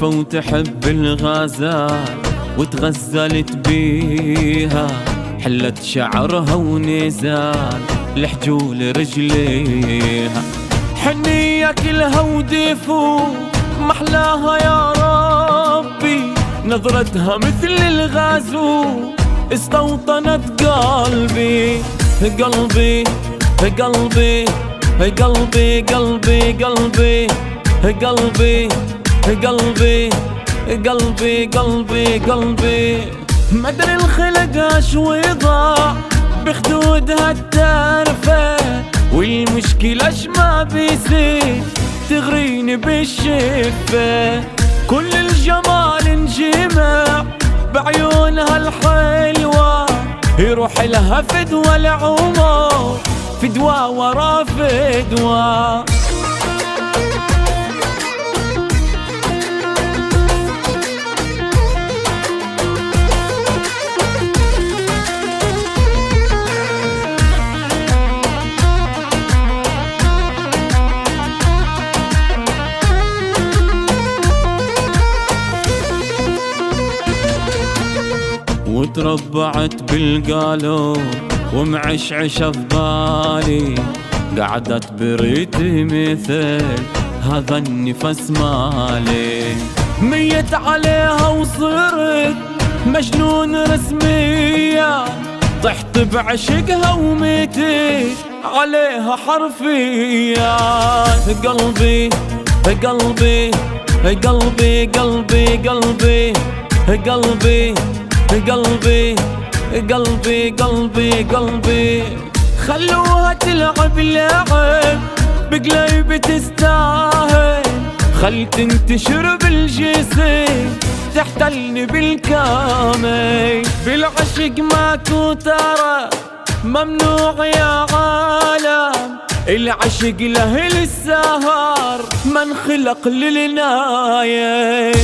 واقفة وتحب الغزال وتغزلت بيها، حلت شعرها ونزال لحجول رجليها. حنية كلها ودفو محلاها يا ربي، نظرتها مثل الغازو استوطنت قلبي. قلبي قلبي قلبي قلبي قلبي قلبي قلبي قلبي قلبي قلبي. مدري الخلق شوي ضاع بخدودها الترفة، والمشكلة ما بيصير تغريني بالشفة. كل الجمال انجمع بعيونها الحلوة، يروح لها فدوى العمر، فدوى ورا فدوى. وتربعت بالقالب ومعشعشة في بالي، قعدت بريتي مثل هذا النفس مالي. ميت عليها وصرت مجنون رسميا، طحت بعشقها وميتت عليها حرفيا. قلبي قلبي قلبي قلبي قلبي قلبي قلبي قلبي قلبي قلبي. خلوها تلعب لعب بقلبي تستاهل، خل تنتشر بالجسم تحتلني بالكامل. بالعشق ماكو ترى ممنوع يا عالم، العشق له السهر من خلق للنايم.